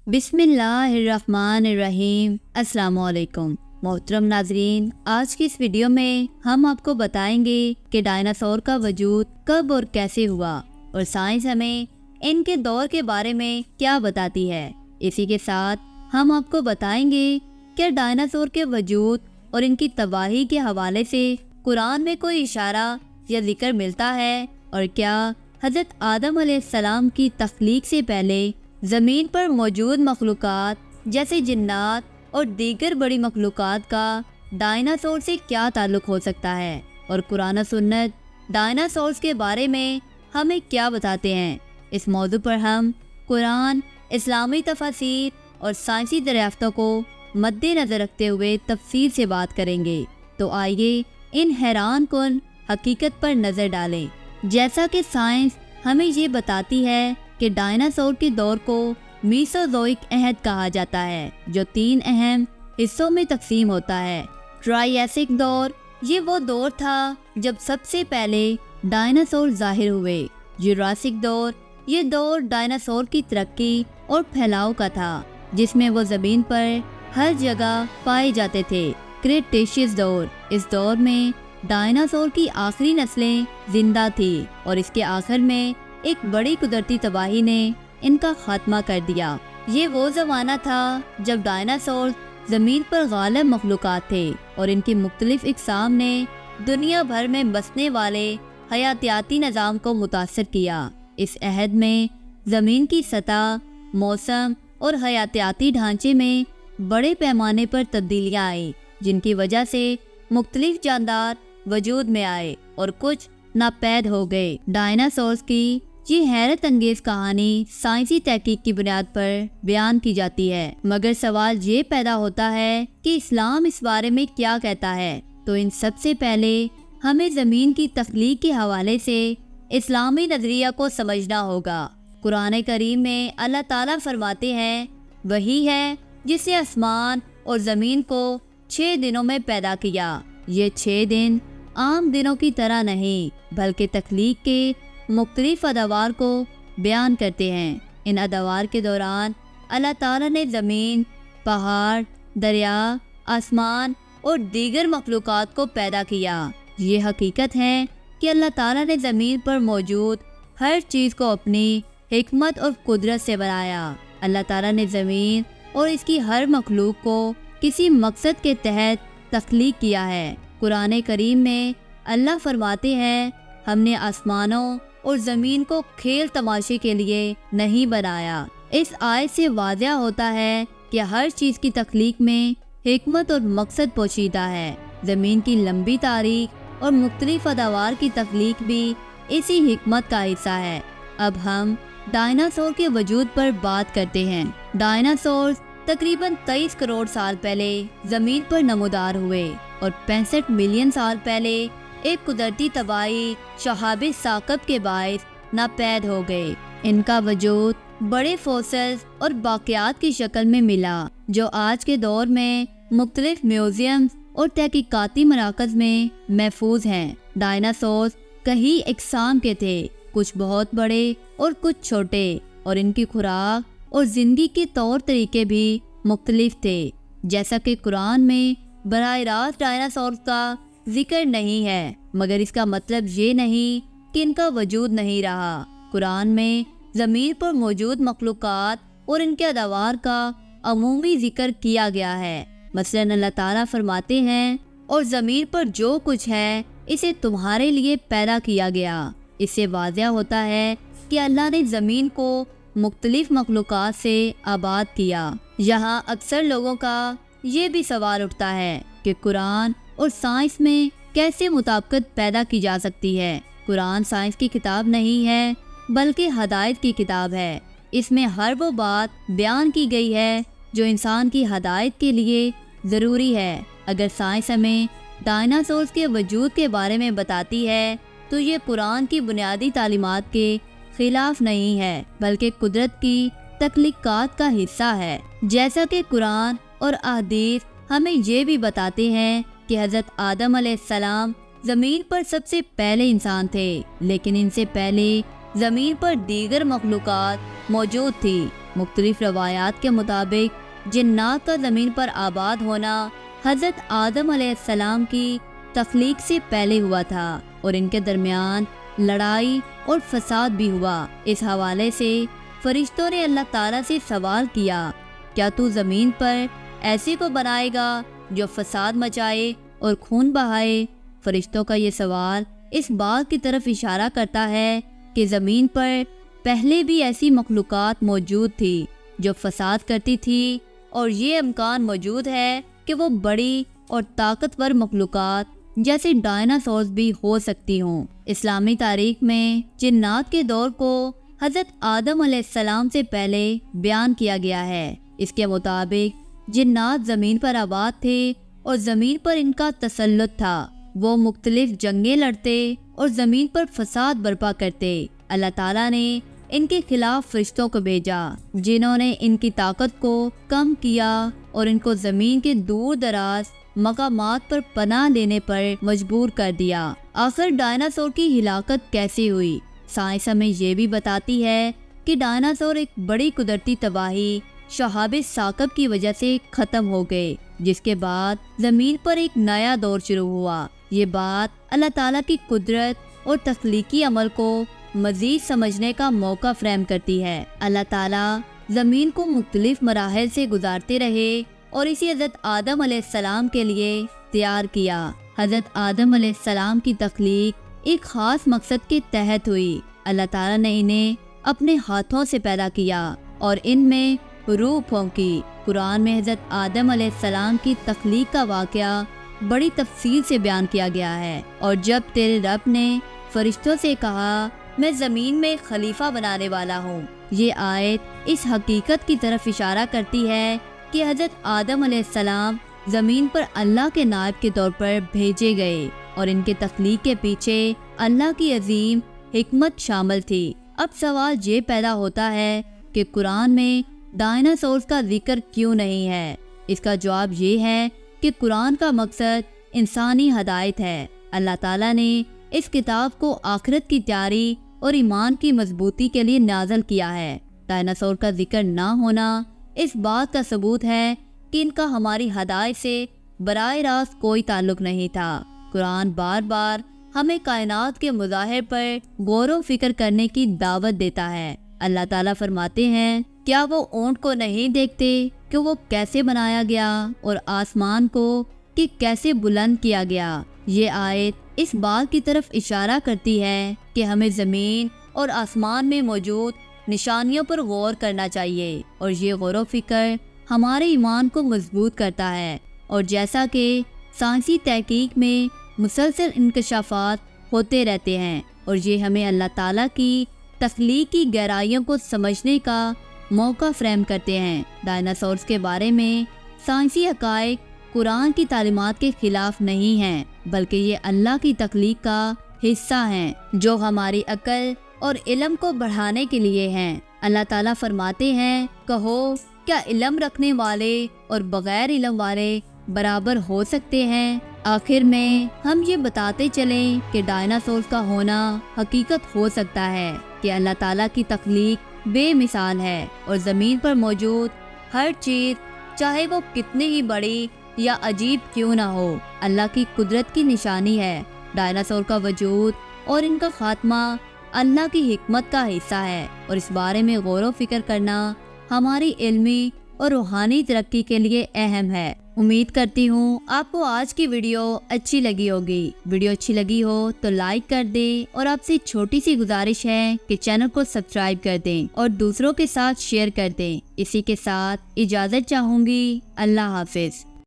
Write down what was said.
बिस्मिल्लाहिर्रहमानिर्रहीम। अस्सलाम वालेकुम मोहतरम नाजरीन, आज की इस वीडियो में हम आपको बताएंगे कि डायनासोर का वजूद कब और कैसे हुआ और साइंस हमें इनके दौर के बारे में क्या बताती है। इसी के साथ हम आपको बताएंगे कि डायनासोर के वजूद और इनकी तबाही के हवाले से कुरान में कोई इशारा या जिक्र मिलता है और क्या हज़रत आदम अलैहिस्सलाम की तख्लीक से पहले ज़मीन पर मौजूद मखलूक़ात जैसे जिन्नात और दीगर बड़ी मखलूक़ात का डायनासोर से क्या ताल्लुक़ हो सकता है और कुरान सुन्नत डायनासोर्स के बारे में हमें क्या बताते हैं। इस मौजू पर हम कुरान, इस्लामी तफसीर और साइंसी दरियाफ्तों को मद्देनज़र रखते हुए तफसील से बात करेंगे। तो आइए इन हैरान कुन हकीकत पर नज़र डालें। जैसा कि साइंस हमें ये बताती है कि डायनासोर के दौर को मीसोज़ोइक अहद कहा जाता है, जो 3 अहम हिस्सों में तकसीम होता है। ट्रायसिक दौर, ये वो दौर था जब सबसे पहले डायनासोर ज़ाहिर हुए। जुरासिक दौर, ये दौर डायनासोर की तरक्की और फैलाव का था, जिसमें वो ज़मीन पर हर जगह पाए जाते थे। क्रेटेशियस दौर, इस दौर में डायनासोर की आखिरी नस्लें जिंदा थी और इसके आखिर में एक बड़ी कुदरती तबाही ने इनका खात्मा कर दिया। ये वो ज़माना था जब डायनासोर ज़मीन पर गालिब मखलूक़ात थे और इनकी मुख्तलिफ इक़साम ने दुनिया भर में बसने वाले हयातियाती निज़ाम को मुतासर किया। इस अहद में ज़मीन की सतह, मौसम और हयातियाती ढांचे में बड़े पैमाने पर तब्दीलियाँ आई, जिनकी वजह से मुख्तलिफ जानदार वजूद में आए और कुछ नापैद हो गए। डायनासोर्स की ये हैरत अंगेज कहानी साइंसी तहकीक की बुनियाद पर बयान की जाती है, मगर सवाल ये पैदा होता है कि इस्लाम इस बारे में क्या कहता है। तो इन सबसे पहले हमें ज़मीन की तख्लीक के हवाले से इस्लामी नज़रिया को समझना होगा। कुरान करीम में अल्लाह ताला फरमाते हैं, वही है जिसने आसमान और ज़मीन को 6 दिनों में पैदा किया। ये 6 दिन आम दिनों की तरह नहीं, बल्कि तख्लीक के मुख्तलिफ अदवार को बयान करते हैं। इन अदवार के दौरान अल्लाह ताला ने ज़मीन, पहाड़, दरिया, आसमान और दीगर मखलूक़ात को पैदा किया। ये हकीकत है कि अल्लाह ताला ने ज़मीन पर मौजूद हर चीज़ को अपनी हिकमत और कुदरत से बनाया। अल्लाह ताला ने ज़मीन और इसकी हर मखलूक को किसी मकसद के तहत तख्लीक किया है। कुरान करीम में अल्लाह फरमाते हैं, हमने आसमानों और ज़मीन को खेल तमाशे के लिए नहीं बनाया। इस आयत से वाज़ह होता है कि हर चीज़ की तख्लीक में हिकमत और मकसद पोशीदा है। ज़मीन की लंबी तारीख और मुख्तलिफ अदवार की तख्लीक भी इसी हिकमत का हिस्सा है। अब हम डायनासोर के वजूद पर बात करते हैं। डायनासोर तकरीबन 23 करोड़ साल पहले ज़मीन पर नमूदार हुए और 65 मिलियन साल पहले एक कुदरती तबाही शहाब साकब के बायस नापैद हो गए। इनका वजूद बड़े फोसिल्स और बाक़ियात की शक्ल में मिला, जो आज के दौर में मुख्तलिफ म्यूजियम और तहकीकाती मराकज़ में महफूज हैं। डायनासोर कई इक़साम के थे, कुछ बहुत बड़े और कुछ छोटे, और इनकी खुराक और ज़िंदगी के तौर तरीके भी मुख्तलिफ थे। जैसा कि कुरान में बराह रास्त डायनासोर का जिक्र नहीं है, मगर इसका मतलब ये नहीं कि इनका वजूद नहीं रहा। कुरान में ज़मीन पर मौजूद मखलूक़ात और इनके अदवार का अमूमी जिक्र किया गया है। मसलन अल्लाह ताला फरमाते हैं, और ज़मीन पर जो कुछ है इसे तुम्हारे लिए पैदा किया गया। इससे वाज़ह होता है कि अल्लाह ने ज़मीन को मुख्तलिफ मखलूक़ात से आबाद किया। यहाँ अक्सर लोगों का ये भी सवाल उठता है कि कुरान और साइंस में कैसे मुताबिकत पैदा की जा सकती है। कुरान साइंस की किताब नहीं है, बल्कि हदायत की किताब है। इसमें हर वो बात बयान की गई है जो इंसान की हदायत के लिए ज़रूरी है। अगर साइंस हमें डायनासोर्स के वजूद के बारे में बताती है तो ये कुरान की बुनियादी तालीमात के खिलाफ नहीं है, बल्कि कुदरत की तख्लीकात का हिस्सा है। जैसा कि कुरान और अहदीस हमें ये भी बताते हैं कि हज़रत आदम अलैहिस्सलाम ज़मीन पर सबसे पहले इंसान थे, लेकिन इनसे पहले ज़मीन पर दीगर मखलूक़ात मौजूद थी। مختلف روایات کے مطابق جنات کا زمین پر آباد ہونا حضرت آدم علیہ السلام کی تخلیق سے پہلے ہوا تھا اور ان کے درمیان لڑائی اور فساد بھی ہوا۔ اس حوالے سے فرشتوں نے اللہ تعالیٰ سے سوال کیا، کیا تو زمین پر ایسے کو بنائے گا جو فساد مچائے اور خون بہائے؟ فرشتوں کا یہ سوال اس بات کی طرف اشارہ کرتا ہے کہ زمین پر پہلے بھی ایسی مخلوقات موجود تھی جو فساد کرتی تھی، اور یہ امکان موجود ہے کہ وہ بڑی اور طاقتور مخلوقات جیسے ڈائناسورز بھی ہو سکتی ہوں۔ اسلامی تاریخ میں جنات کے دور کو حضرت آدم علیہ السلام سے پہلے بیان کیا گیا ہے۔ اس کے مطابق جنات زمین پر آباد تھے اور زمین پر ان کا تسلط تھا۔ وہ مختلف جنگیں لڑتے اور زمین پر فساد برپا کرتے۔ اللہ تعالیٰ نے ان کے خلاف فرشتوں کو بھیجا جنہوں نے ان کی طاقت کو کم کیا اور ان کو زمین کے دور دراز مقامات پر پناہ لینے پر مجبور کر دیا۔ آخر ڈائناسور کی ہلاکت کیسے ہوئی؟ سائنس ہمیں یہ بھی بتاتی ہے کہ ڈائناسور ایک بڑی قدرتی تباہی شہاب ثاقب کی وجہ سے ختم ہو گئے، جس کے بعد زمین پر ایک نیا دور شروع ہوا۔ یہ بات اللہ تعالیٰ کی قدرت اور تخلیقی عمل کو مزید سمجھنے کا موقع فراہم کرتی ہے۔ اللہ تعالیٰ زمین کو مختلف مراحل سے گزارتے رہے اور اسی حضرت آدم علیہ السلام کے لیے تیار کیا۔ حضرت آدم علیہ السلام کی تخلیق ایک خاص مقصد کے تحت ہوئی۔ اللہ تعالیٰ نے انہیں اپنے ہاتھوں سے پیدا کیا اور ان میں روح پھونکی۔ قرآن میں حضرت آدم علیہ السلام کی تخلیق کا واقعہ بڑی تفصیل سے بیان کیا گیا ہے۔ اور جب تیرے رب نے فرشتوں سے کہا، میں زمین میں خلیفہ بنانے والا ہوں، یہ آیت اس حقیقت کی طرف اشارہ کرتی ہے کہ حضرت آدم علیہ السلام زمین پر اللہ کے نائب کے طور پر بھیجے گئے اور ان کے تخلیق کے پیچھے اللہ کی عظیم حکمت شامل تھی۔ اب سوال یہ پیدا ہوتا ہے کہ قرآن میں ڈائناسورز کا ذکر کیوں نہیں ہے؟ اس کا جواب یہ ہے کہ قرآن کا مقصد انسانی ہدایت ہے۔ اللہ تعالیٰ نے اس کتاب کو آخرت کی تیاری اور ایمان کی مضبوطی کے لیے نازل کیا ہے۔ ڈائناسور کا ذکر نہ ہونا اس بات کا ثبوت ہے کہ ان کا ہماری ہدایت سے براہ راست کوئی تعلق نہیں تھا۔ قرآن بار بار ہمیں کائنات کے مظاہر پر غور و فکر کرنے کی دعوت دیتا ہے۔ اللہ تعالیٰ فرماتے ہیں، کیا وہ اونٹ کو نہیں دیکھتے کہ وہ کیسے بنایا گیا اور آسمان کو کہ کیسے بلند کیا گیا؟ یہ آیت اس بات کی طرف اشارہ کرتی ہے کہ ہمیں زمین اور آسمان میں موجود نشانیوں پر غور کرنا چاہیے، اور یہ غور و فکر ہمارے ایمان کو مضبوط کرتا ہے۔ اور جیسا کہ سائنسی تحقیق میں مسلسل انکشافات ہوتے رہتے ہیں، اور یہ ہمیں اللہ تعالیٰ کی تخلیق کی گہرائیوں کو سمجھنے کا موقع فراہم کرتے ہیں۔ ڈائناسورز کے بارے میں سائنسی حقائق قرآن کی تعلیمات کے خلاف نہیں ہیں، بلکہ یہ اللہ کی تخلیق کا حصہ ہیں جو ہماری عقل اور علم کو بڑھانے کے لیے ہیں۔ اللہ تعالیٰ فرماتے ہیں، کہو کیا علم رکھنے والے اور بغیر علم والے برابر ہو سکتے ہیں؟ آخر میں ہم یہ بتاتے چلیں کہ ڈائناسورز کا ہونا حقیقت ہو سکتا ہے کہ اللہ تعالیٰ کی تخلیق بے مثال ہے، اور زمین پر موجود ہر چیز چاہے وہ کتنی ہی بڑی یا عجیب کیوں نہ ہو، اللہ کی قدرت کی نشانی ہے۔ ڈائناسور کا وجود اور ان کا خاتمہ اللہ کی حکمت کا حصہ ہے، اور اس بارے میں غور و فکر کرنا ہماری علمی اور روحانی ترقی کے لیے اہم ہے۔ امید کرتی ہوں آپ کو آج کی ویڈیو اچھی لگی ہوگی۔ ویڈیو اچھی لگی ہو تو لائک کر دیں، اور آپ سے چھوٹی سی گزارش ہے کہ چینل کو سبسکرائب کر دیں اور دوسروں کے ساتھ شیئر کر دیں۔ اسی کے ساتھ اجازت چاہوں گی۔ اللہ حافظ۔